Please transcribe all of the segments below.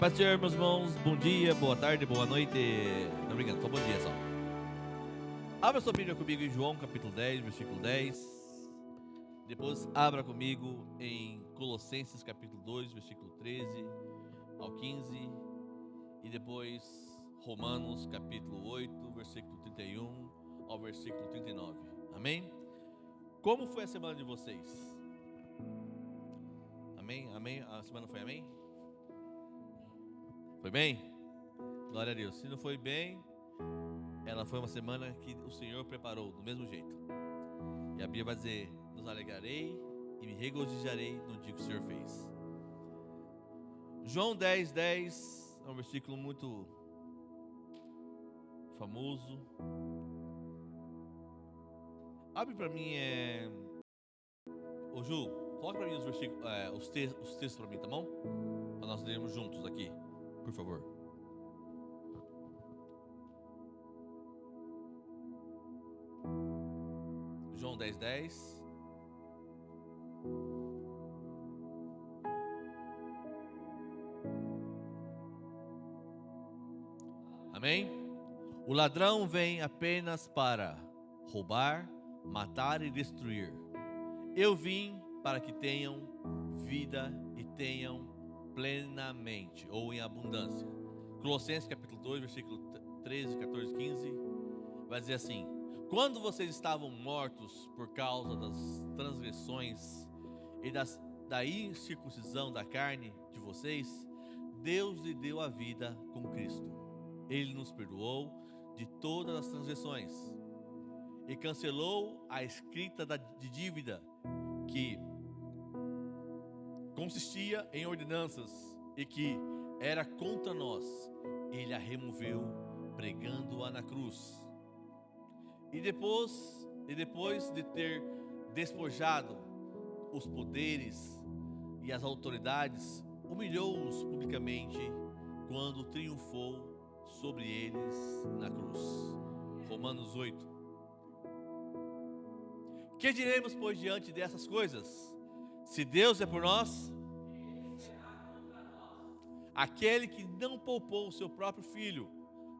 Paz do Senhor, meus irmãos, bom dia, boa tarde, boa noite. Não, obrigado, só bom dia só. Abra sua Bíblia comigo em João capítulo 10, versículo 10. Depois abra comigo em Colossenses capítulo 2, versículo 13 ao 15. E depois Romanos capítulo 8, versículo 31 ao versículo 39. Amém? Como foi a semana de vocês? Amém? Amém? A semana foi amém? Foi bem? Glória a Deus. Se não foi bem, ela foi uma semana que o Senhor preparou do mesmo jeito. E a Bíblia vai dizer: nos alegrarei e me regozijarei no dia que o Senhor fez. João 10, 10 é um versículo muito famoso. Abre para mim, Ô Ju, coloca para mim os versículos, os textos para mim, tá bom? Para nós lermos juntos aqui, por favor. João 10, 10. Amém? O ladrão vem apenas para roubar, matar e destruir. Eu vim para que tenham vida e tenham plenamente, ou em abundância. Colossenses capítulo 2, versículo 13, 14, 15, vai dizer assim: quando vocês estavam mortos por causa das transgressões e da incircuncisão da carne de vocês, Deus lhe deu a vida com Cristo. Ele nos perdoou de todas as transgressões e cancelou a escrita de dívida que consistia em ordenanças e que era contra nós. Ele a removeu, pregando-a na cruz. E depois de ter despojado os poderes e as autoridades, humilhou-os publicamente quando triunfou sobre eles na cruz. Romanos 8. Que diremos, pois, diante dessas coisas? Se Deus é por nós, aquele que não poupou o seu próprio filho,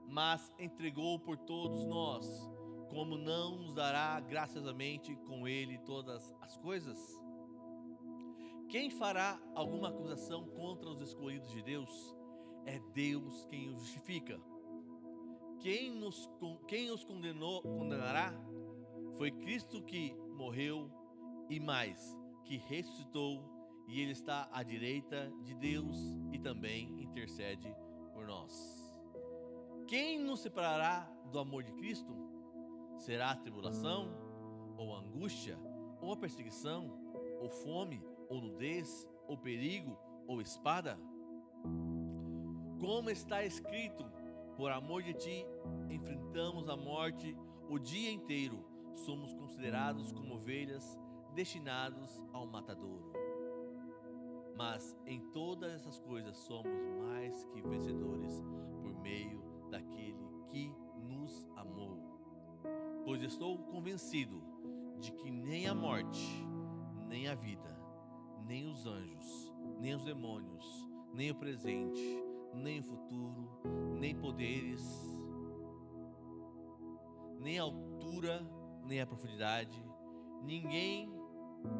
mas entregou por todos nós, como não nos dará graciosamente com ele todas as coisas? Quem fará alguma acusação contra os escolhidos de Deus? É Deus quem os justifica. Quem os condenará? Foi Cristo que morreu e mais, que ressuscitou, e Ele está à direita de Deus e também intercede por nós. Quem nos separará do amor de Cristo? Será a tribulação, ou a angústia, ou a perseguição, ou fome, ou nudez, ou perigo, ou espada? Como está escrito: por amor de ti enfrentamos a morte o dia inteiro, somos considerados como ovelhas destinados ao matadouro. Mas em todas essas coisas somos mais que vencedores por meio daquele que nos amou. Pois estou convencido de que nem a morte, nem a vida, nem os anjos, nem os demônios, nem o presente, nem o futuro, nem poderes, nem a altura, nem a profundidade, ninguém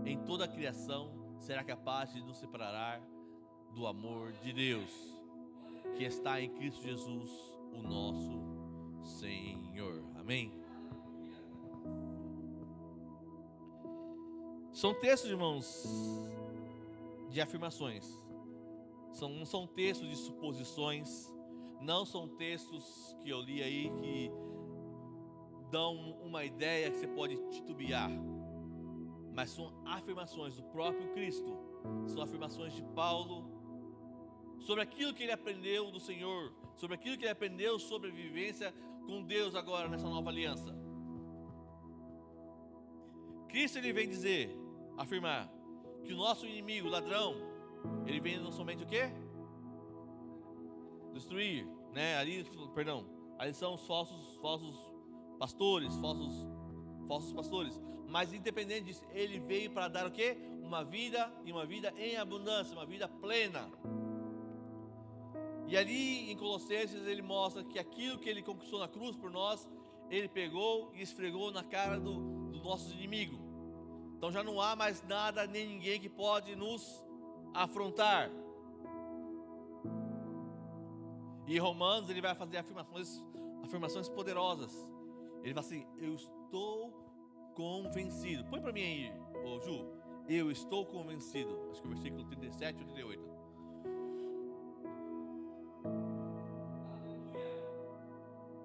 em toda a criação será capaz de nos separar do amor de Deus, que está em Cristo Jesus, o nosso Senhor. Amém? São textos, irmãos, de afirmações. Não são textos de suposições. Não são textos que eu li aí que dão uma ideia que você pode titubear. Mas são afirmações do próprio Cristo. São afirmações de Paulo sobre aquilo que ele aprendeu do Senhor, sobre aquilo que ele aprendeu sobre a vivência com Deus agora nessa nova aliança. Cristo, ele vem dizer, afirmar que o nosso inimigo, o ladrão, ele vem não somente o quê? Destruir, né? Ali são os falsos pastores, falsos pastores. Mas independente disso, ele veio para dar o quê? Uma vida, e uma vida em abundância, uma vida plena. E ali em Colossenses ele mostra que aquilo que ele conquistou na cruz por nós, ele pegou e esfregou na cara do nosso inimigo. Então já não há mais nada nem ninguém que pode nos afrontar. E em Romanos ele vai fazer afirmações poderosas. Ele vai assim: eu estou convencido. Põe para mim aí, ô Ju. Eu estou convencido. Acho que o versículo 37 ou 38.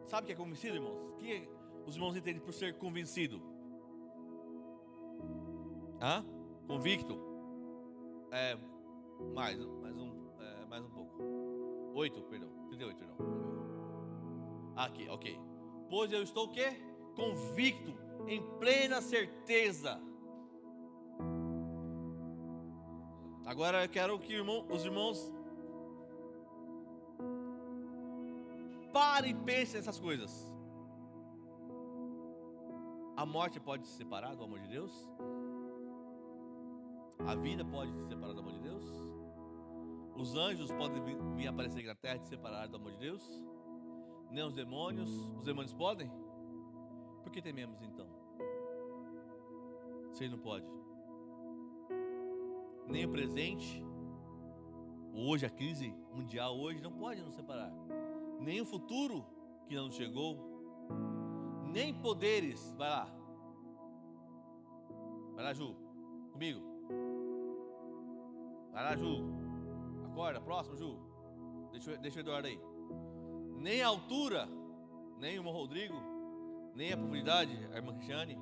Sabe o que é convencido, irmãos? O que os irmãos entendem por ser convencido? Convicto? Mais um pouco. 38, perdão. Aqui, ok. Pois eu estou o quê? Convicto, em plena certeza. Agora eu quero que os irmãos parem e pensem nessas coisas. A morte pode se separar do amor de Deus? A vida pode se separar do amor de Deus? Os anjos podem vir aparecer aqui na terra e se separar do amor de Deus? Nem os demônios podem? Por que tememos então? Se ele não pode. Nem o presente, hoje a crise mundial hoje não pode nos separar. Nem o futuro que não chegou, nem poderes. Vai lá Ju, comigo. Vai lá Ju, acorda, próximo Ju. Deixa o Eduardo aí. Nem a altura, nem o irmão Rodrigo, nem a profundidade, a irmã Cristiane,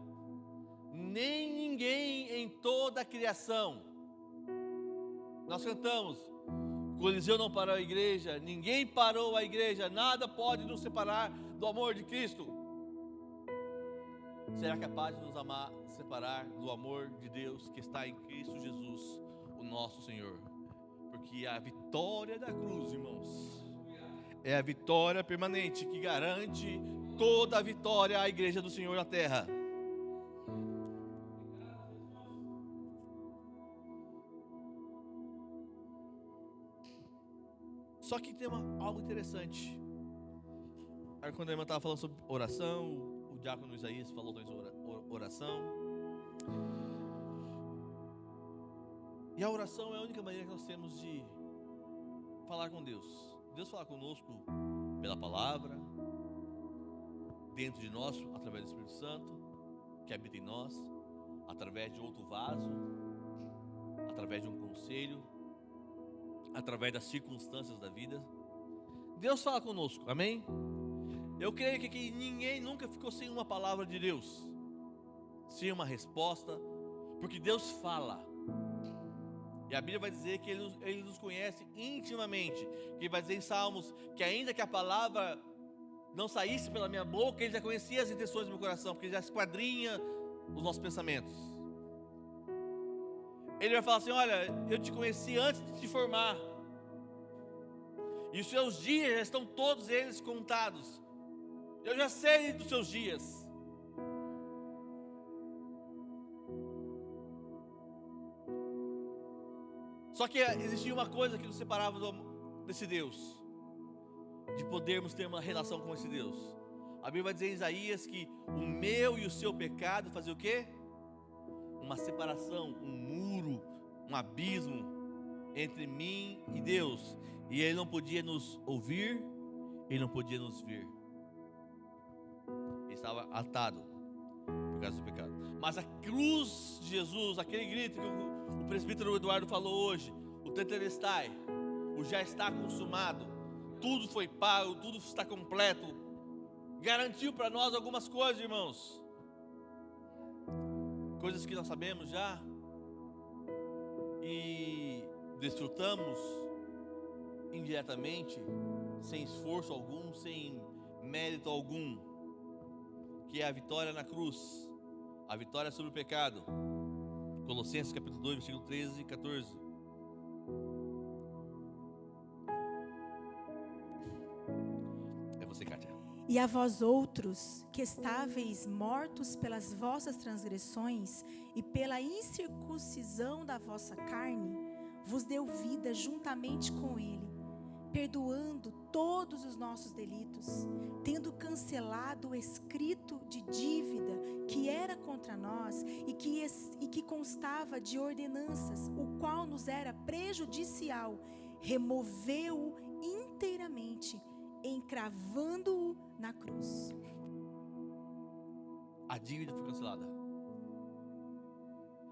nem ninguém em toda a criação. Nós cantamos: Coliseu não parou a igreja, ninguém parou a igreja, nada pode nos separar do amor de Cristo. Será capaz de nos separar do amor de Deus que está em Cristo Jesus, o nosso Senhor? Porque a vitória da cruz, irmãos, é a vitória permanente que garante toda a vitória à igreja do Senhor na terra. Só que tem algo interessante. Aí quando a irmã estava falando sobre oração, o diácono Isaías falou também sobre oração. E a oração é a única maneira que nós temos de falar com Deus. Deus fala conosco pela palavra, dentro de nós, através do Espírito Santo, que habita em nós, através de outro vaso, através de um conselho, através das circunstâncias da vida. Deus fala conosco, amém? Eu creio que ninguém nunca ficou sem uma palavra de Deus, sem uma resposta, porque Deus fala. E a Bíblia vai dizer que Ele nos conhece intimamente, que vai dizer em Salmos que ainda que a palavra não saísse pela minha boca, Ele já conhecia as intenções do meu coração, porque Ele já esquadrinha os nossos pensamentos. Ele vai falar assim: olha, eu te conheci antes de te formar, e os seus dias já estão todos eles contados. Eu já sei dos seus dias. Só que existia uma coisa que nos separava desse Deus, de podermos ter uma relação com esse Deus. A Bíblia vai dizer em Isaías que o meu e o seu pecado fazia o quê? Uma separação, um muro, um abismo entre mim e Deus. E Ele não podia nos ouvir, Ele não podia nos ver. Ele estava atado por causa do pecado. Mas a cruz de Jesus, aquele grito que o presbítero Eduardo falou hoje, o Tetelestai, o já está consumado, tudo foi pago, tudo está completo, garantiu para nós algumas coisas, irmãos, coisas que nós sabemos já e desfrutamos indiretamente, sem esforço algum, sem mérito algum, que é a vitória na cruz, a vitória sobre o pecado. Colossenses capítulo 2, versículo 13 e 14. É você, Kátia. E a vós outros, que estáveis mortos pelas vossas transgressões e pela incircuncisão da vossa carne, vos deu vida juntamente com Ele, perdoando todos os nossos delitos, tendo cancelado o escrito de dívida que era contra nós e que constava de ordenanças, o qual nos era prejudicial, removeu-o inteiramente, encravando-o na cruz. A dívida foi cancelada.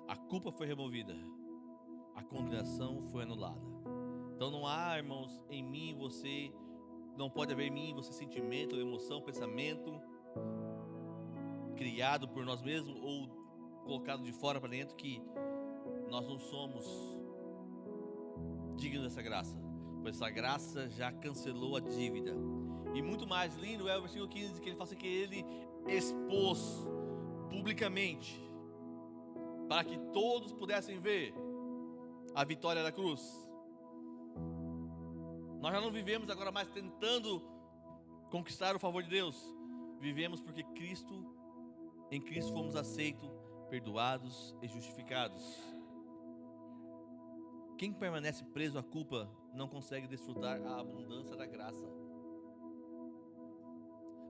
A culpa foi removida. A condenação foi anulada. Então não há, irmãos, em mim, você, não pode haver em mim, você, sentimento, emoção, pensamento criado por nós mesmos ou colocado de fora para dentro, que nós não somos dignos dessa graça, pois essa graça já cancelou a dívida. E muito mais lindo é o versículo 15, que ele fala assim, que ele expôs publicamente para que todos pudessem ver a vitória da cruz. Nós já não vivemos agora mais tentando conquistar o favor de Deus. Vivemos porque em Cristo fomos aceitos, perdoados e justificados. Quem permanece preso à culpa não consegue desfrutar a abundância da graça.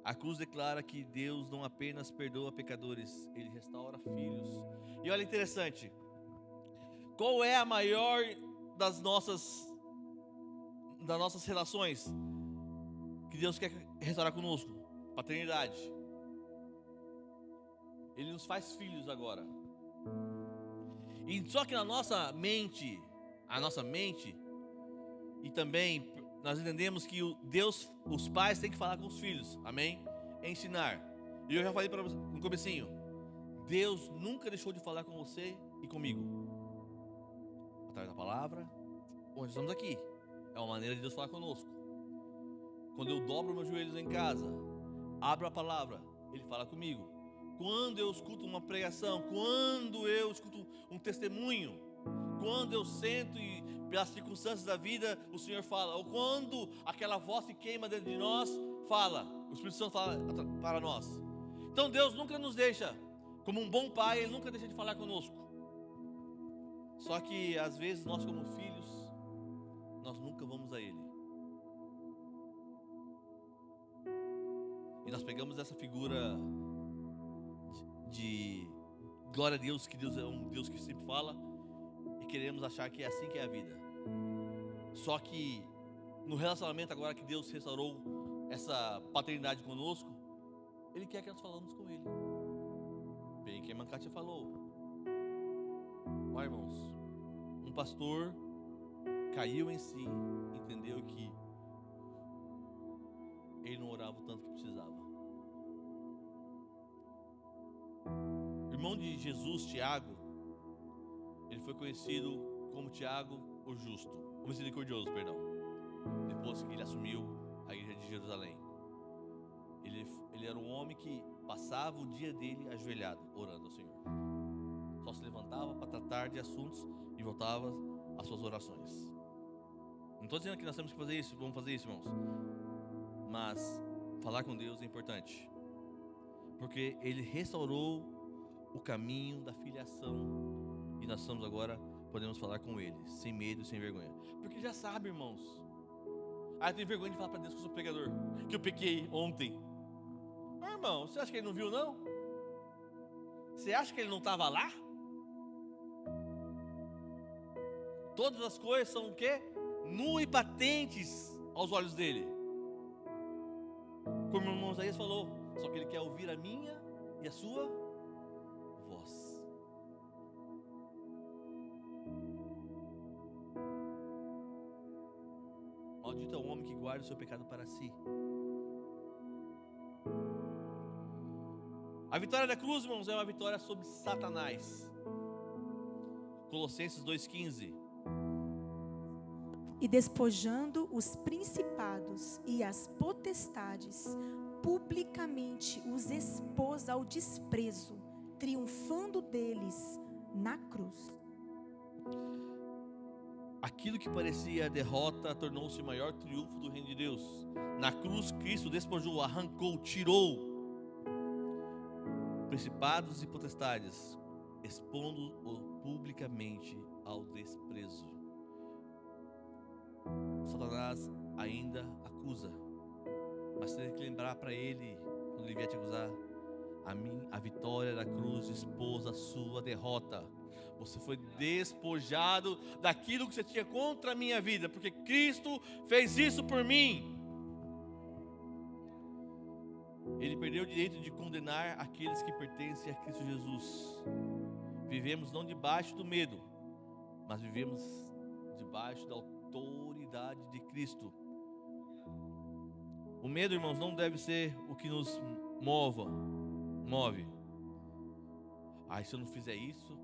A cruz declara que Deus não apenas perdoa pecadores, Ele restaura filhos. E olha, interessante, qual é a maior das nossas relações que Deus quer restaurar conosco? Paternidade. Ele nos faz filhos agora. E só que a nossa mente, e também nós entendemos que os pais têm que falar com os filhos, amém? Ensinar. E eu já falei para você no comecinho, Deus nunca deixou de falar com você e comigo, através da palavra, onde estamos aqui. É uma maneira de Deus falar conosco. Quando eu dobro meus joelhos em casa, abro a palavra, Ele fala comigo. Quando eu escuto uma pregação, quando eu escuto um testemunho, quando eu sento e pelas circunstâncias da vida o Senhor fala, ou quando aquela voz se queima dentro de nós, fala, o Espírito Santo fala para nós. Então Deus nunca nos deixa, como um bom pai, Ele nunca deixa de falar conosco. Só que às vezes nós, como filhos, nós nunca vamos a Ele. E nós pegamos essa figura de glória a Deus, que Deus é um Deus que sempre fala, e queremos achar que é assim que é a vida. Só que no relacionamento agora que Deus restaurou essa paternidade conosco, Ele quer que nós falamos com Ele. Bem que a Mancatia falou. Olha, irmãos, um pastor caiu em si, entendeu que ele não orava o tanto que precisava. O irmão de Jesus, Tiago, ele foi conhecido como Tiago o Justo, o Misericordioso, perdão, depois que ele assumiu a igreja de Jerusalém. Ele era um homem que passava o dia dele ajoelhado, orando ao Senhor. Só se levantava para tratar de assuntos e voltava às suas orações. Não estou dizendo que nós temos que fazer isso, vamos fazer isso, irmãos. Mas falar com Deus é importante, porque Ele restaurou o caminho da filiação e nós estamos agora, podemos falar com Ele, sem medo e sem vergonha. Porque já sabe, irmãos. Eu tenho vergonha de falar para Deus que eu sou pecador, que eu pequei ontem. Irmão, você acha que Ele não viu, não? Você acha que Ele não estava lá? Todas as coisas são o quê? Nu e patentes aos olhos dele. Como o irmão Isaías falou, só que Ele quer ouvir a minha e a sua voz. Maldito é o homem que guarda o seu pecado para si. A vitória da cruz, irmãos, é uma vitória sobre Satanás. Colossenses 2,15. E despojando os principados e as potestades, publicamente os expôs ao desprezo, triunfando deles na cruz. Aquilo que parecia derrota tornou-se o maior triunfo do reino de Deus. Na cruz, Cristo despojou, arrancou, tirou principados e potestades, expondo-o publicamente ao desprezo. Satanás ainda acusa. Mas você tem que lembrar para ele, quando ele vier te acusar: a vitória da cruz expôs a sua derrota. Você foi despojado daquilo que você tinha contra a minha vida, porque Cristo fez isso por mim. Ele perdeu o direito de condenar aqueles que pertencem a Cristo Jesus. Vivemos não debaixo do medo, mas vivemos debaixo da autoridade de Cristo. O medo, irmãos, não deve ser o que nos move. Se eu não fizer isso,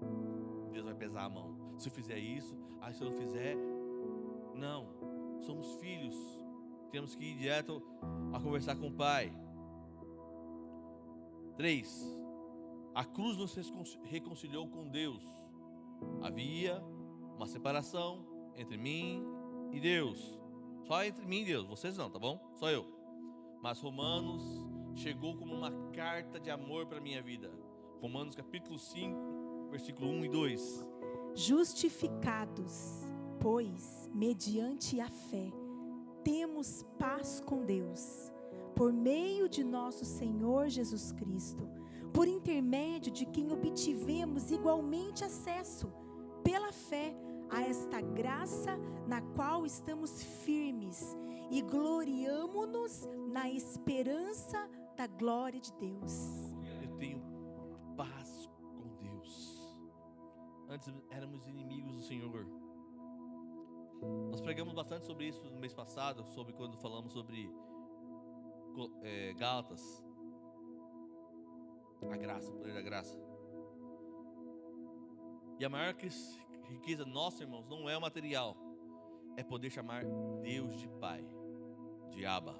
Deus vai pesar a mão. Se eu fizer isso, se eu não fizer... Não, somos filhos. Temos que ir direto a conversar com o Pai. 3. A cruz nos reconciliou com Deus. Havia uma separação entre mim e Deus. Só entre mim e Deus, vocês não, tá bom? Só eu. Mas Romanos chegou como uma carta de amor para a minha vida. Romanos capítulo 5, versículo 1 e 2. Justificados, pois, mediante a fé, temos paz com Deus, por meio de nosso Senhor Jesus Cristo, por intermédio de quem obtivemos igualmente acesso, pela fé, a esta graça na qual estamos firmes e gloriamo-nos na esperança da glória de Deus. Eu tenho paz com Deus. Antes éramos inimigos do Senhor. Nós pregamos bastante sobre isso no mês passado, sobre quando falamos sobre Gálatas, a graça, o poder da graça. E a maior riqueza nossa, irmãos, não é o material, é poder chamar Deus de Pai, de Abba.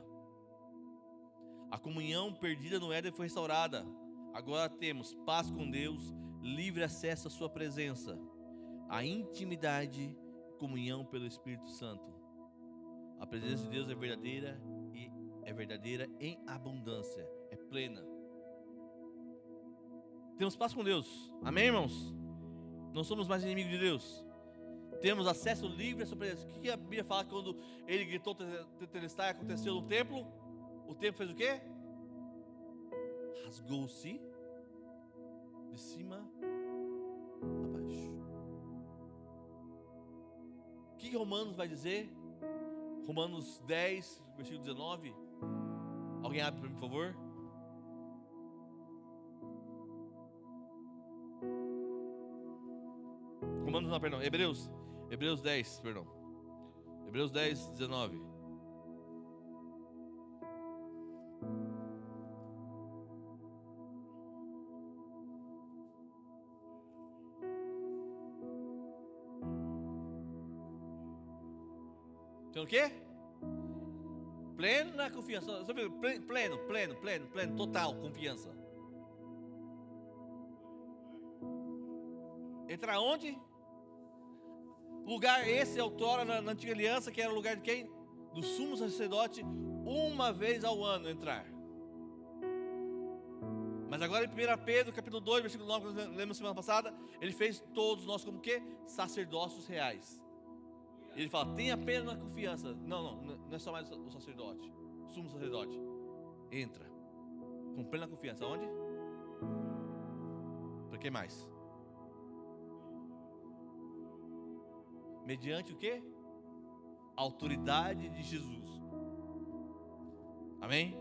A comunhão perdida no Éden foi restaurada. Agora temos paz com Deus, livre acesso à sua presença, a intimidade, comunhão pelo Espírito Santo. A presença de Deus é verdadeira e é verdadeira em abundância, é plena. Temos paz com Deus, amém, irmãos? Não somos mais inimigos de Deus. Temos acesso livre à sua presença. O que a Bíblia fala quando ele gritou Tetelestai, aconteceu no templo? O templo fez o quê? Rasgou-se de cima a baixo. O que Romanos vai dizer? Romanos 10, versículo 19. Alguém abre para mim, por favor? Romanos não, perdão, Hebreus 10, perdão. Hebreus 10, 19. Tem o quê? Plena confiança. Pleno, total confiança. Entrar onde? Lugar esse, outrora na antiga aliança, que era o lugar de quem? Do sumo sacerdote, uma vez ao ano entrar. Mas agora em 1 Pedro, capítulo 2, versículo 9, que nós lemos semana passada, ele fez todos nós como que? Sacerdócios reais. Ele fala, tenha plena confiança. Não é só mais o sacerdote, o sumo sacerdote. Entra com plena confiança. Onde? Para que mais? Mediante o quê? A autoridade de Jesus. Amém?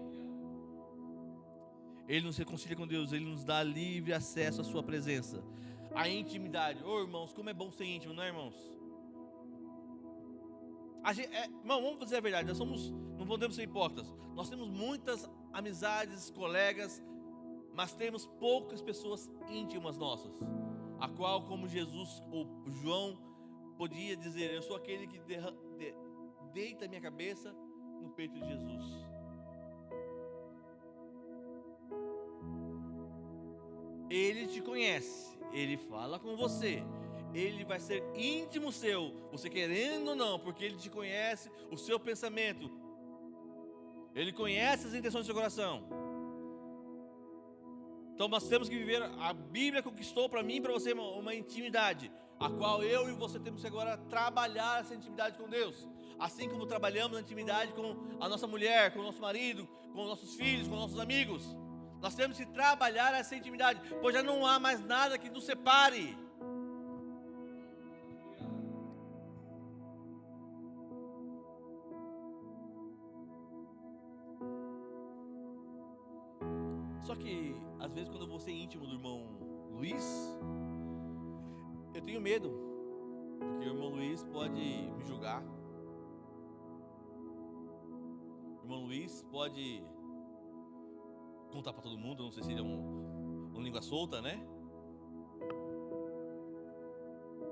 Ele nos reconcilia com Deus, ele nos dá livre acesso à sua presença. A intimidade. Irmãos, como é bom ser íntimo, não é, irmãos? Irmão, vamos fazer a verdade, não podemos ser hipócritas. Nós temos muitas amizades, colegas, mas temos poucas pessoas íntimas nossas, a qual, como Jesus ou João podia dizer, eu sou aquele que deita a minha cabeça no peito de Jesus. Ele te conhece, ele fala com você, ele vai ser íntimo seu, você querendo ou não, porque ele te conhece o seu pensamento, ele conhece as intenções do seu coração. Então nós temos que viver, a Bíblia conquistou para mim e para você uma intimidade, a qual eu e você temos que agora trabalhar essa intimidade com Deus. Assim como trabalhamos na intimidade com a nossa mulher, com o nosso marido, com os nossos filhos, com os nossos amigos. Nós temos que trabalhar essa intimidade, pois já não há mais nada que nos separe. Só que, às vezes, quando eu vou ser íntimo do irmão Luiz, eu tenho medo, porque o irmão Luiz pode me julgar. O irmão Luiz pode contar para todo mundo, não sei se ele é um língua solta, né?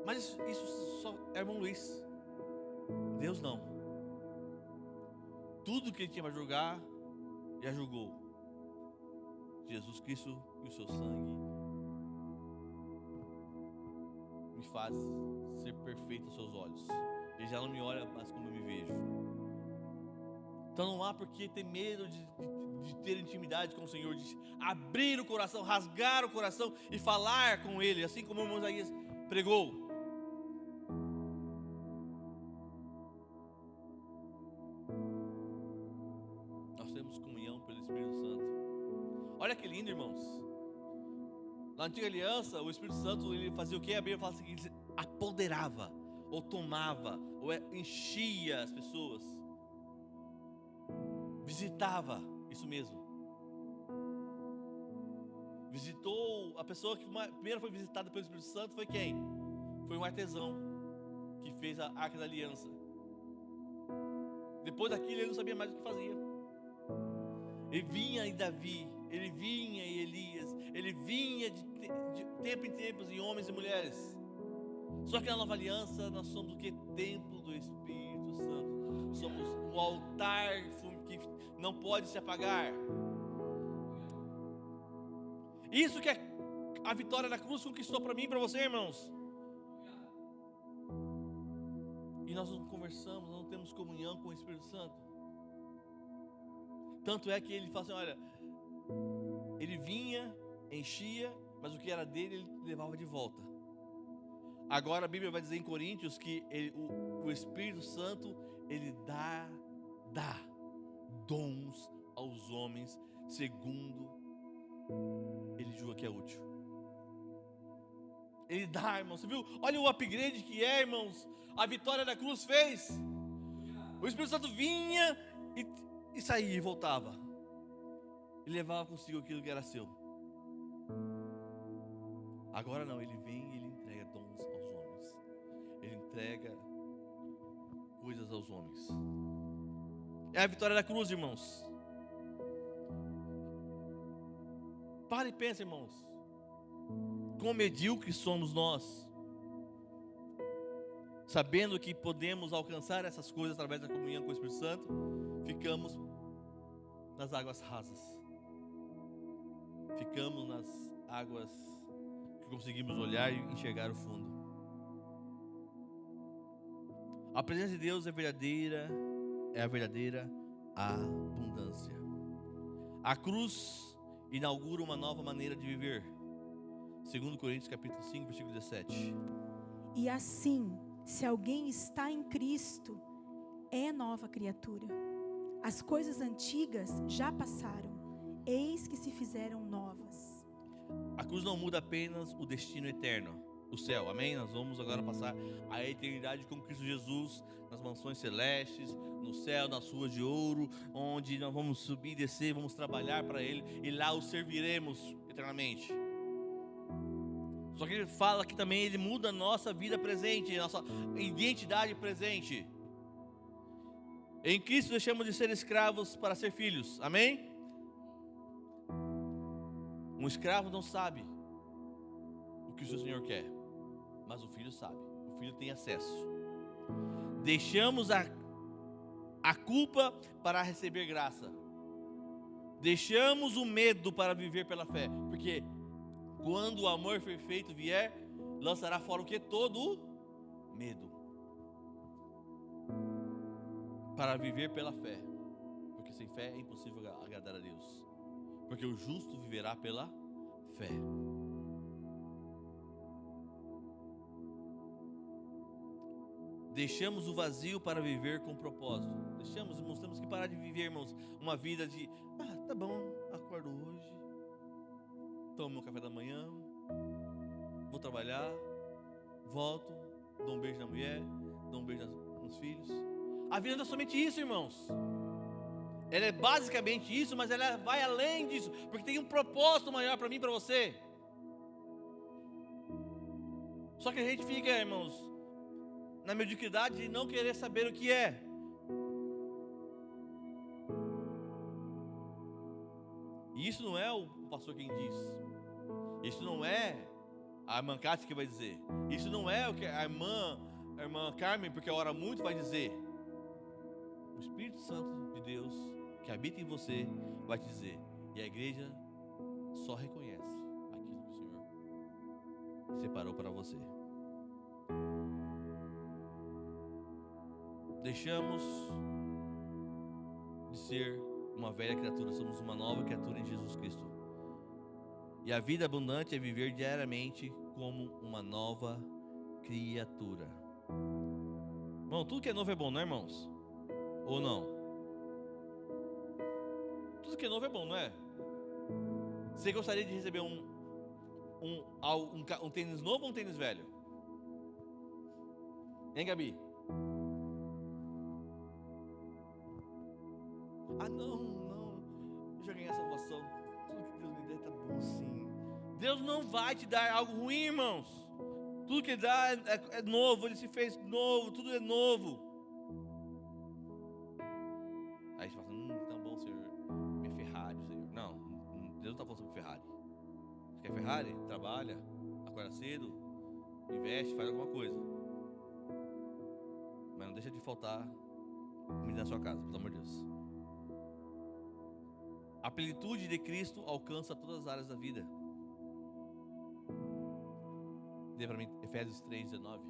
Mas isso só é irmão Luiz. Deus não. Tudo que ele tinha para julgar, já julgou. Jesus Cristo e o seu sangue me faz ser perfeito aos seus olhos. Ele já não me olha mais como eu me vejo. Então não há por que ter medo de ter intimidade com o Senhor, de abrir o coração, rasgar o coração e falar com Ele, assim como o irmão Isaías pregou. Nós temos comunhão pelo Espírito Santo. Olha que lindo, irmãos. Na antiga aliança, o Espírito Santo, ele fazia o que? A Bíblia fala o seguinte: ele apoderava, ou tomava, ou enchia as pessoas. Visitava, isso mesmo. Visitou, a pessoa que primeiro foi visitada pelo Espírito Santo foi quem? Foi um artesão que fez a Arca da Aliança. Depois daquilo ele não sabia mais o que fazia. Ele vinha em Davi, ele vinha em Elias, ele vinha de tempo em tempos em homens e mulheres. Só que na nova aliança nós somos o que? Templo do Espírito Santo. Somos um altar que não pode se apagar. Isso que a vitória da cruz conquistou para mim e para você, irmãos. E nós não conversamos, nós não temos comunhão com o Espírito Santo. Tanto é que ele fala assim, olha, ele vinha, enchia, mas o que era dele ele levava de volta. Agora a Bíblia vai dizer em Coríntios que o Espírito Santo, ele dá dons aos homens segundo ele julga que é útil. Ele dá, irmãos, você viu? Olha o upgrade que é, irmãos, a vitória da cruz fez. O Espírito Santo vinha e saía e voltava. E levava consigo aquilo que era seu. Agora não, ele vem e ele entrega dons aos homens. Ele entrega coisas aos homens. É a vitória da cruz, irmãos. Para e pensa, irmãos. Quão medíocres somos nós, sabendo que podemos alcançar essas coisas através da comunhão com o Espírito Santo, ficamos nas águas rasas. Ficamos nas águas que conseguimos olhar e enxergar o fundo. A presença de Deus é a verdadeira abundância. A cruz inaugura uma nova maneira de viver. 2 Coríntios capítulo 5, versículo 17. E assim, se alguém está em Cristo, é nova criatura. As coisas antigas já passaram, eis que se fizeram novas. A cruz não muda apenas o destino eterno, o céu, amém? Nós vamos agora passar a eternidade com Cristo Jesus, nas mansões celestes, no céu, nas ruas de ouro, onde nós vamos subir e descer, vamos trabalhar para Ele, e lá o serviremos eternamente. Só que ele fala que também ele muda a nossa vida presente, a nossa identidade presente. Em Cristo deixamos de ser escravos para ser filhos, amém? Um escravo não sabe o que o seu Senhor quer, mas o filho sabe, o filho tem acesso. Deixamos a culpa para receber graça. Deixamos o medo para viver pela fé, porque quando o amor perfeito vier, lançará fora o que? Todo medo. Para viver pela fé. Porque sem fé é impossível agradar a Deus. Porque o justo viverá pela fé. Deixamos o vazio para viver com propósito. Irmãos, temos que parar de viver, irmãos, uma vida de, tá bom, acordo hoje, tomo meu café da manhã, vou trabalhar, volto, dou um beijo na mulher, dou um beijo nos filhos. A vida não é somente isso, irmãos. Ela é basicamente isso, mas ela vai além disso, porque tem um propósito maior para mim e para você. Só que a gente fica, irmãos, na mediocridade de não querer saber o que é. E isso não é o pastor quem diz. Isso não é a irmã Cátia que vai dizer. Isso não é o que a irmã Carmen, porque ora muito, vai dizer. O Espírito Santo de Deus que habita em você vai te dizer. E a igreja só reconhece aquilo que o Senhor separou para você. Deixamos de ser uma velha criatura, somos uma nova criatura em Jesus Cristo. E a vida abundante é viver diariamente como uma nova criatura. Irmão, tudo que é novo é bom, não é, irmãos? Ou não? Tudo que é novo é bom, não é? Você gostaria de receber um tênis novo ou um tênis velho? Hein, Gabi? Não, eu já ganhei a salvação. Tudo que Deus me der tá bom sim. Deus não vai te dar algo ruim, irmãos. Tudo que Ele dá é novo, Ele se fez novo, tudo é novo. Aí você fala, tá bom, Senhor, minha Ferrari, Senhor. Não, Deus não está falando sobre Ferrari. Você quer Ferrari? Trabalha, acorda cedo, investe, faz alguma coisa. Mas não deixa de faltar comida na sua casa, pelo amor de Deus. A plenitude de Cristo alcança todas as áreas da vida. Dê para mim Efésios 3:19.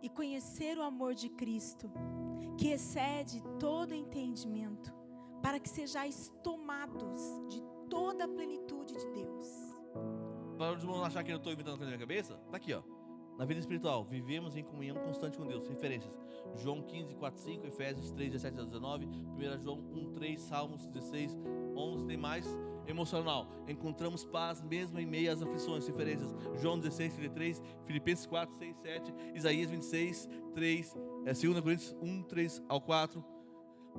E conhecer o amor de Cristo, que excede todo entendimento, para que sejais tomados de toda a plenitude de Deus. Para os irmãos achar que eu estou inventando coisa na minha cabeça, tá aqui, ó. Na vida espiritual, vivemos em comunhão constante com Deus. Referências: João 15:4-5, Efésios 3:17-19, 1 João 1:3, Salmos 16:11. Tem mais? Emocional, encontramos paz mesmo em meio às aflições. Referências: João 16:33, Filipenses 4:6-7, Isaías 26:3, 2 Coríntios 1:3-4.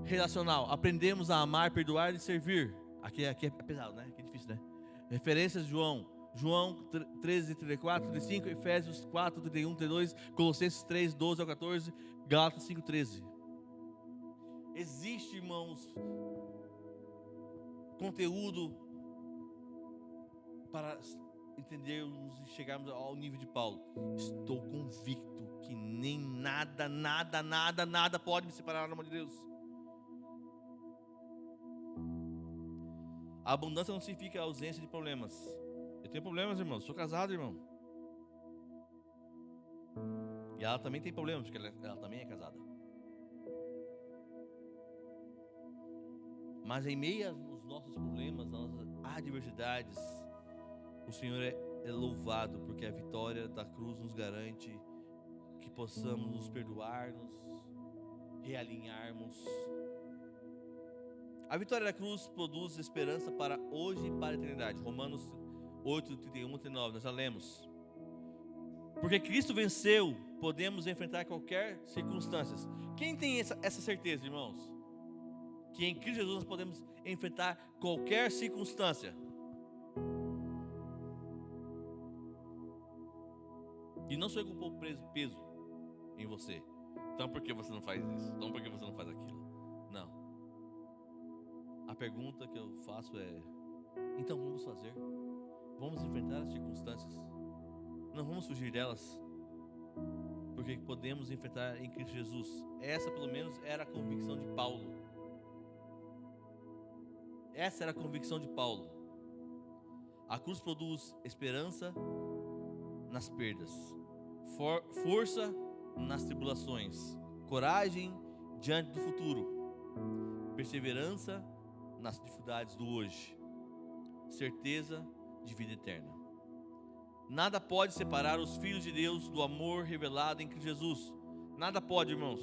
Relacional, aprendemos a amar, perdoar e servir. Aqui é pesado, né? Aqui é difícil, né? Referências: João 13:34-35, Efésios 4:31-32, Colossenses 3:12-14, Gálatas 5:13. Existe, irmãos, conteúdo para entendermos e chegarmos ao nível de Paulo. Estou convicto que nem nada pode me separar do amor de Deus. A abundância não significa a ausência de problemas. Eu tenho problemas, irmão. Sou casado, irmão. E ela também tem problemas, porque ela também é casada. Mas em meio aos nossos problemas, às nossas adversidades, o Senhor é louvado, porque a vitória da cruz nos garante que possamos nos perdoarmos, realinharmos. A vitória da cruz produz esperança para hoje e para a eternidade. Romanos 8:31-39, nós já lemos. Porque Cristo venceu, podemos enfrentar qualquer circunstância. Quem tem essa certeza, irmãos? Que em Cristo Jesus nós podemos enfrentar qualquer circunstância. E não sou eu que vou pôr peso em você. Então por que você não faz isso? Então por que você não faz aquilo? Não. A pergunta que eu faço é: então vamos fazer? Vamos enfrentar as circunstâncias? Não vamos fugir delas? Porque podemos enfrentar em Cristo Jesus. Essa pelo menos era a convicção de Paulo. Essa era a convicção de Paulo. A cruz produz esperança nas perdas, força nas tribulações, coragem diante do futuro, perseverança nas dificuldades do hoje, certeza de vida eterna. Nada pode separar os filhos de Deus do amor revelado em Cristo Jesus. Nada pode, irmãos.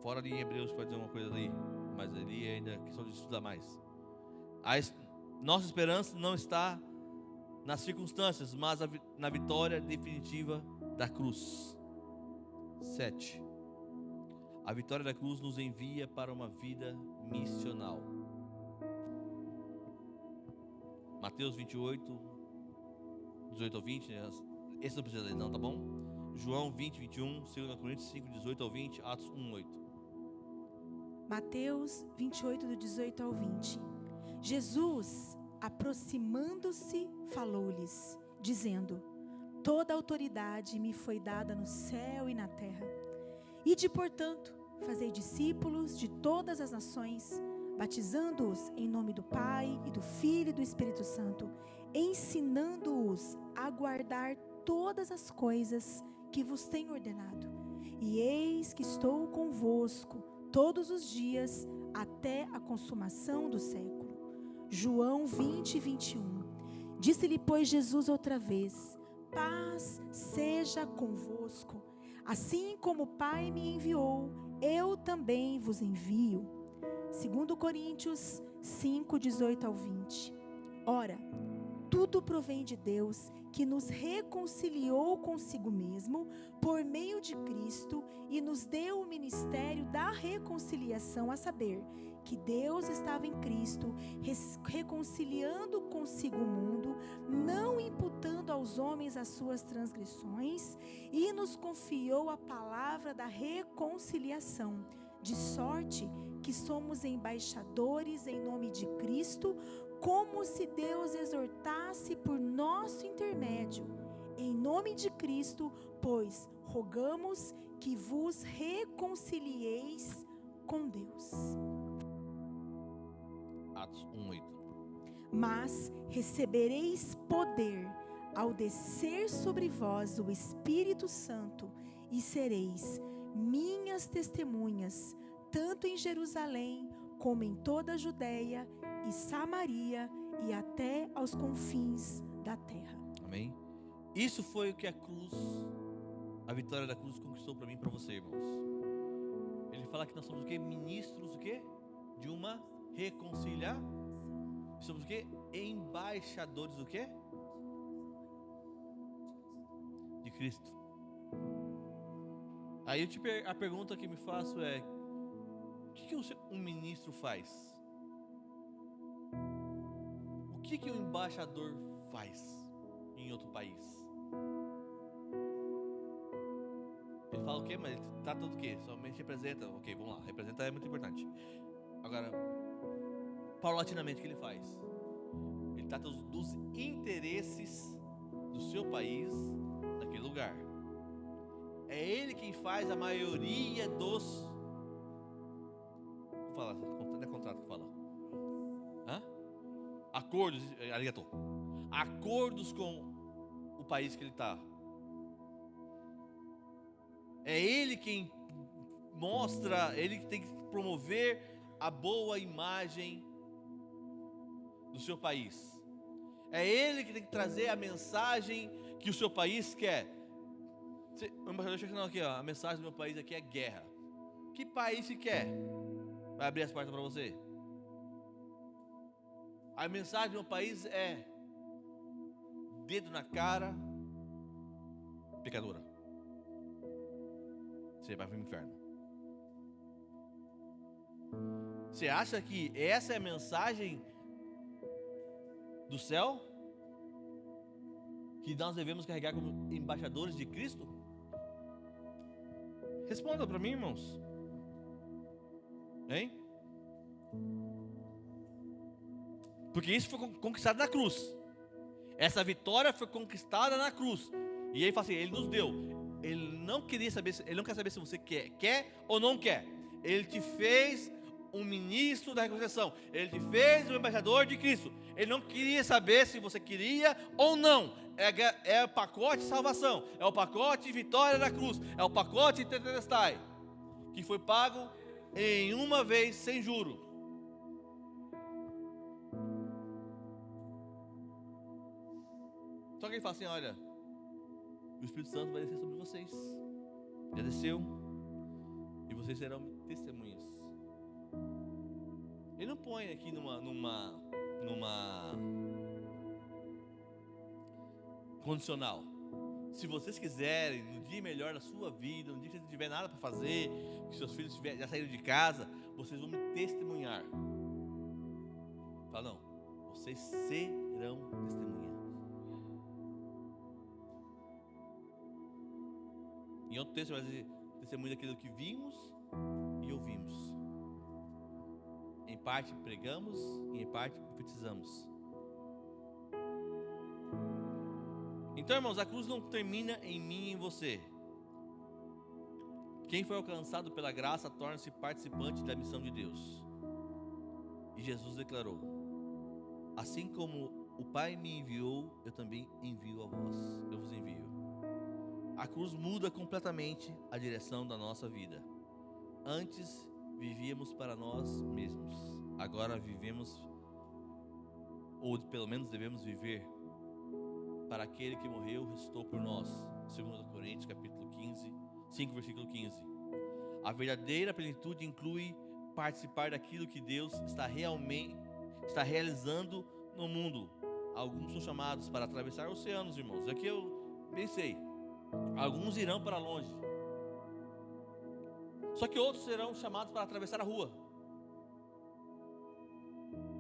Fora ali em Hebreus pode dizer uma coisa ali, mas ali ainda é questão de estudar mais. Nossa esperança não está nas circunstâncias, mas na vitória definitiva da cruz. 7. A vitória da cruz nos envia para uma vida missional. Mateus 28, 18 ao 20, esse não precisa ler não, tá bom? João 20, 21, 2 Coríntios 5, 18 ao 20, Atos 1, 8. Mateus 28, do 18 ao 20. Jesus, aproximando-se, falou-lhes, dizendo: toda autoridade me foi dada no céu e na terra. Ide, portanto, fazei discípulos de todas as nações, batizando-os em nome do Pai e do Filho e do Espírito Santo, ensinando-os a guardar todas as coisas que vos tenho ordenado. E eis que estou convosco todos os dias até a consumação do século. João 20, 21. Disse-lhe, pois, Jesus outra vez: paz seja convosco. Assim como o Pai me enviou, eu também vos envio. 2 Coríntios 5, 18 ao 20. Ora, tudo provém de Deus, que nos reconciliou consigo mesmo por meio de Cristo e nos deu o ministério da reconciliação, a saber, que Deus estava em Cristo, reconciliando consigo o mundo, não imputando aos homens as suas transgressões, e nos confiou a palavra da reconciliação, de sorte que somos embaixadores em nome de Cristo, como se Deus exortasse por nosso intermédio. Em nome de Cristo, pois, rogamos que vos reconcilieis com Deus. Atos 1:8. Mas recebereis poder ao descer sobre vós o Espírito Santo, e sereis minhas testemunhas, tanto em Jerusalém como em toda a Judéia e Samaria e até aos confins da terra. Amém? Isso foi o que a vitória da cruz conquistou para mim e para você, irmãos. Ele fala que nós somos o quê? Ministros o quê? De uma reconciliação. Somos o quê? Embaixadores do quê? De Cristo. Aí a pergunta que me faço é: o que um ministro faz? O que um embaixador faz em outro país? Ele fala o quê? Mas ele trata do quê? Somente representa. Ok, vamos lá. Representar é muito importante. Agora, paulatinamente, o que ele faz? Ele trata dos interesses do seu país naquele lugar. É ele quem faz a maioria dos... Vou falar, não é contrato que fala. Acordos, arigato. Acordos com o país que ele está. É ele quem mostra, ele que tem que promover a boa imagem do seu país. É ele que tem que trazer a mensagem que o seu país quer. O embaixador chega aqui, ó, a mensagem do meu país aqui é guerra. Que país que quer? Vai abrir as portas para você? A mensagem do meu país é: dedo na cara, pecadora. Você vai para o inferno. Você acha que essa é a mensagem do céu que nós devemos carregar como embaixadores de Cristo? Responda para mim, irmãos. Hein? Porque isso foi conquistado na cruz. Essa vitória foi conquistada na cruz. E ele fala assim, ele nos deu. Ele não quer saber se você quer ou não quer. Ele te fez um ministro da reconciliação. Ele te fez um embaixador de Cristo. Ele não queria saber se você queria ou não. É o pacote de salvação. É o pacote de vitória da cruz. É o pacote de tetelestai, que foi pago em uma vez sem juro. ele fala assim: olha, o Espírito Santo vai descer sobre vocês. Já desceu. E vocês serão testemunhas. Ele não põe aqui numa condicional. Se vocês quiserem, no dia melhor da sua vida, no dia que você não tiver nada para fazer, que seus filhos já saíram de casa, vocês vão me testemunhar. Fala, não, vocês serão testemunhas. Em outro texto vai dizer: testemunho daquilo que vimos e ouvimos. Em parte pregamos e em parte profetizamos. Então, irmãos, a cruz não termina em mim e em você. Quem foi alcançado pela graça torna-se participante da missão de Deus. E Jesus declarou: assim como o Pai me enviou, eu também envio a vós. Eu vos envio. A cruz muda completamente a direção da nossa vida. Antes vivíamos para nós mesmos. Agora vivemos, ou pelo menos devemos viver, para aquele que morreu e ressuscitou por nós. 2 Coríntios capítulo 5, versículo 15. A verdadeira plenitude inclui participar daquilo que Deus está realizando no mundo. Alguns são chamados para atravessar oceanos, irmãos. Aqui eu pensei, alguns irão para longe. Só que outros serão chamados para atravessar a rua,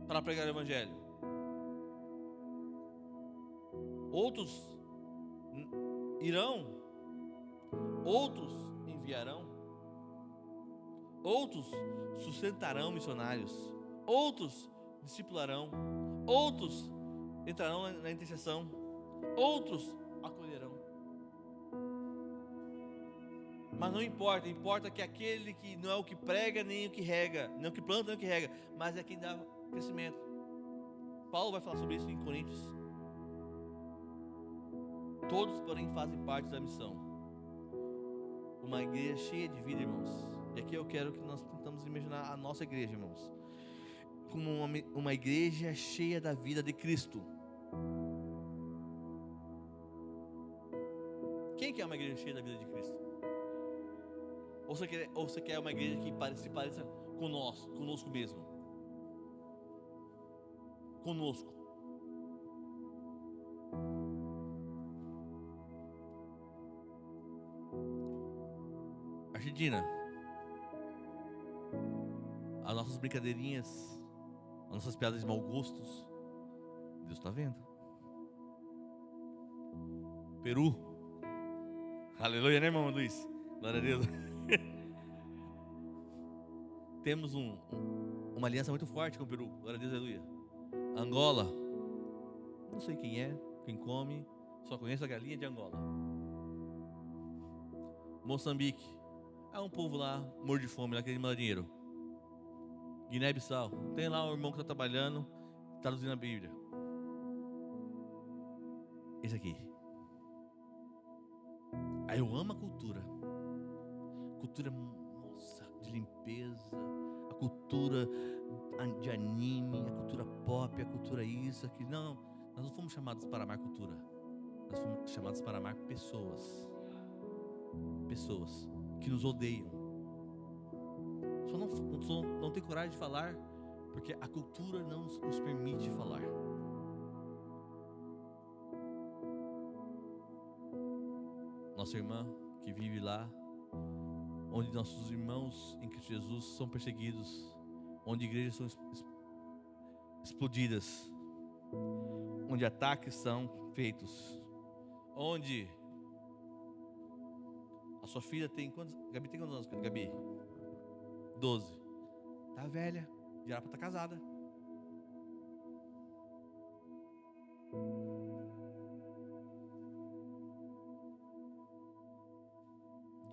para pregar o evangelho. Outros irão, outros enviarão, outros sustentarão missionários, outros discipularão, outros entrarão na intercessão, outros acolherão. Mas não importa, importa que aquele que não é o que prega nem o que rega, não é o que planta nem o que rega, mas é quem dá crescimento. Paulo vai falar sobre isso em Coríntios. Todos, porém, fazem parte da missão. Uma igreja cheia de vida, irmãos. E aqui eu quero que nós tentamos imaginar a nossa igreja, irmãos, como uma igreja cheia da vida de Cristo. Quem quer uma igreja cheia da vida de Cristo? Ou você quer uma igreja que se pareça conosco mesmo? Conosco. Argentina, as nossas brincadeirinhas, as nossas piadas de mau gostos, Deus está vendo. Peru, aleluia, né, irmão Luiz? Glória a Deus. Temos uma aliança muito forte com o Peru, glória a Deus, aleluia. Angola, não sei quem é, quem come, só conheço a galinha de Angola. Moçambique, é um povo lá, morto de fome, lá que ele manda dinheiro. Guiné-Bissau, tem lá um irmão que está trabalhando, traduzindo a Bíblia. Esse aqui. Aí eu amo a cultura. Cultura, nossa, de limpeza, a cultura de anime, a cultura pop, a cultura isso, aquilo. Não, nós não fomos chamados para amar cultura. Nós fomos chamados para amar pessoas. Pessoas que nos odeiam. Só não tem coragem de falar, porque a cultura não nos permite falar. Nossa irmã que vive lá, onde nossos irmãos em Cristo Jesus são perseguidos, onde igrejas são explodidas, onde ataques são feitos, onde a sua filha tem quantos? Gabi tem quantos anos? Gabi? 12. Tá velha, já era para estar casada.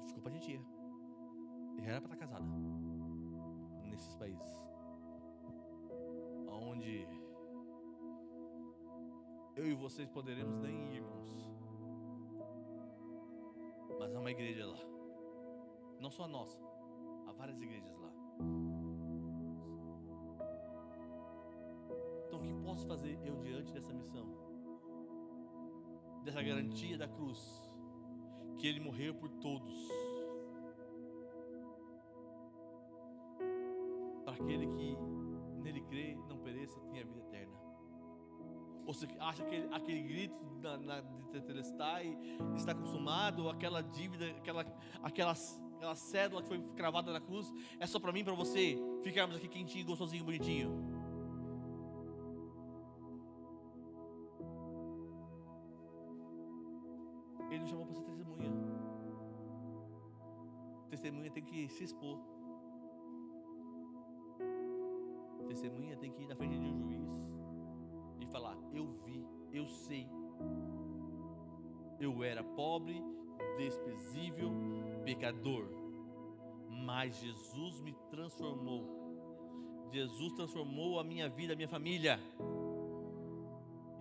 Desculpa a titia, já era para estar casada. Nesses países onde eu e vocês poderemos nem ir, irmãos, mas há uma igreja lá, não só a nossa, há várias igrejas lá. Então o que posso fazer eu diante dessa missão? dessa garantia da cruz, que Ele morreu por todos, para aquele que nele crê, não pereça, tenha vida eterna. Ou você acha que aquele grito de Tetelestai está consumado, aquela dívida, aquela cédula que foi cravada na cruz, é só para mim e para você ficarmos aqui quentinho, gostosinho, bonitinho? Ele nos chamou para ser testemunha. Testemunha tem que se expor. Testemunha tem que ir na frente de um juiz e falar: eu vi, eu sei, eu era pobre, desprezível, pecador, mas Jesus me transformou. Jesus transformou a minha vida, a minha família,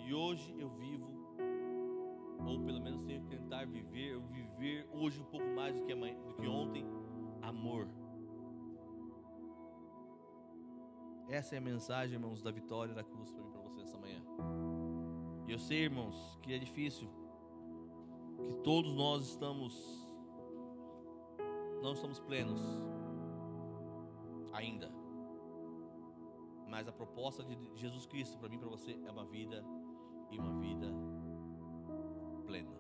e hoje eu vivo, ou pelo menos tenho que tentar viver hoje um pouco mais do que ontem, amor. Essa é a mensagem, irmãos, da vitória da cruz para mim, para você essa manhã. E eu sei, irmãos, que é difícil, que todos nós não estamos plenos ainda. Mas a proposta de Jesus Cristo para mim e para você é uma vida plena.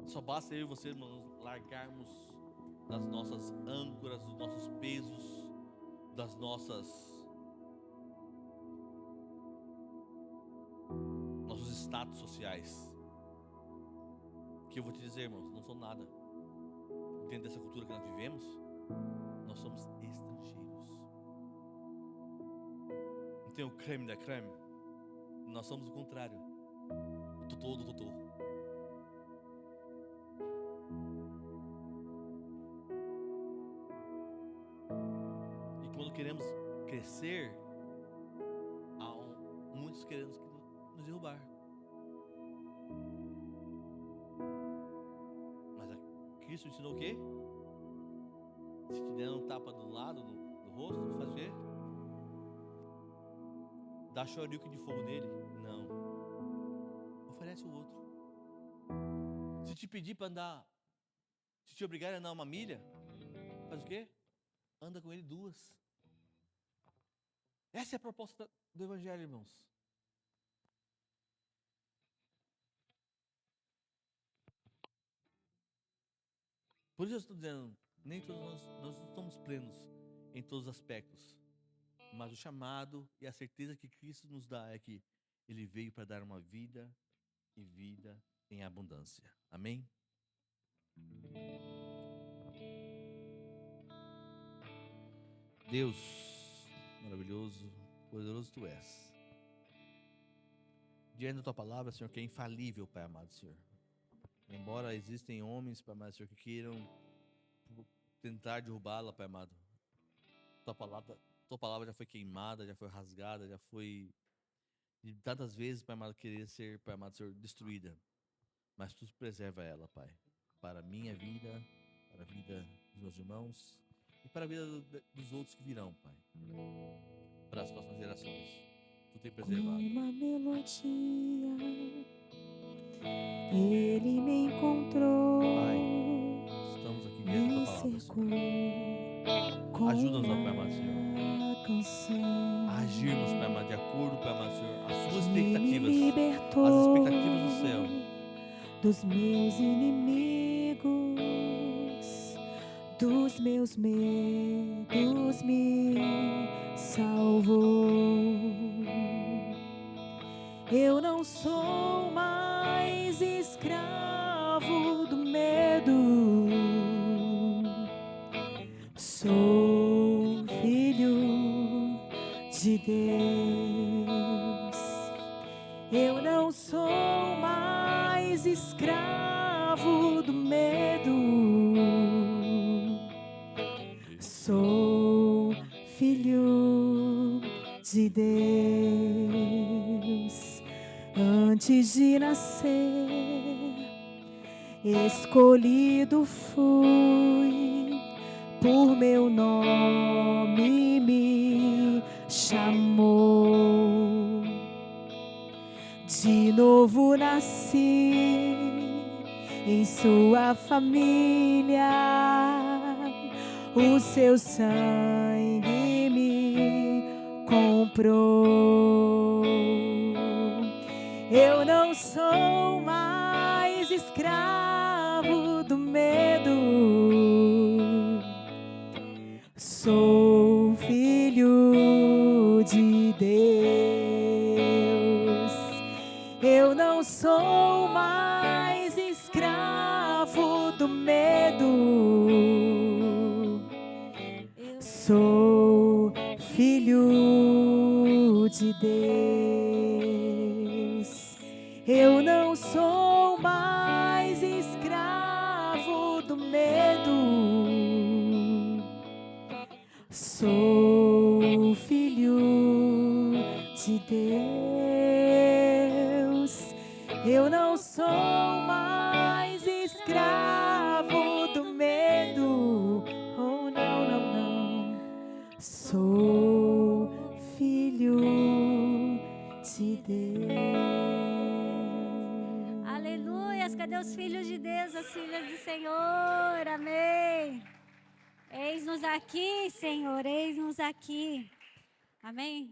Só basta eu e você, irmãos, largarmos das nossas âncoras, dos nossos pesos, nossos status sociais, que eu vou te dizer, irmãos, não são nada. Dentro dessa cultura que nós vivemos, nós somos estrangeiros. Não tem o creme da creme? Nós somos o contrário, o totô do totô. E quando queremos crescer, há muitos querendo nos derrubar. Mas Cristo ensinou o quê? Se te der um tapa do lado do rosto, faz o quê? Dá choruque de fogo nele? Não. Oferece o outro. Se te pedir para andar, se te obrigar a andar 1 milha, faz o quê? Anda com ele 2. Essa é a proposta do Evangelho, irmãos. Por isso eu estou dizendo, nem todos nós não estamos plenos em todos os aspectos. Mas o chamado e a certeza que Cristo nos dá é que Ele veio para dar uma vida e vida em abundância. Amém? Deus maravilhoso, poderoso Tu és. Diante da Tua palavra, Senhor, que é infalível, Pai amado, Senhor. Embora existem homens, Pai amado, Senhor, que queiram tentar derrubá-la, Pai amado, Tua palavra já foi queimada, já foi rasgada, já foi de tantas vezes, Pai amado, querer ser, Pai amado, Senhor, destruída. Mas Tu preserva ela, Pai, para a minha vida, para a vida dos meus irmãos e para a vida dos outros que virão, Pai, para as próximas gerações. Tu tem preservado. Uma melodia, Ele me encontrou. Pai, estamos aqui diante da Tua palavra, Senhor. Ajuda-nos, Pai amado, Senhor, a agirmos, Pai amado, de acordo, Pai amado, Senhor, as Suas expectativas, as expectativas do céu. Dos meus inimigos, dos meus medos me salvou. Eu não sou mais escravo do medo, sou filho de Deus. Eu não sou mais escravo do medo, sou filho de Deus. Antes de nascer, escolhido fui, por meu nome me chamou. De novo novo nasci em sua família, o seu sangue me comprou. Eu não sou mais escravo do medo, sou filho de Deus. Eu não sou mais escravo do medo, sou filho de Deus. Eu não sou mais escravo do medo, sou filho de Deus. Eu não sou mais escravo do medo. Oh, não, não, não. Sou filho de Deus. Aleluias. Cadê os filhos de Deus, as filhas do Senhor? Amém. Eis-nos aqui, Senhor. Eis-nos aqui. Amém.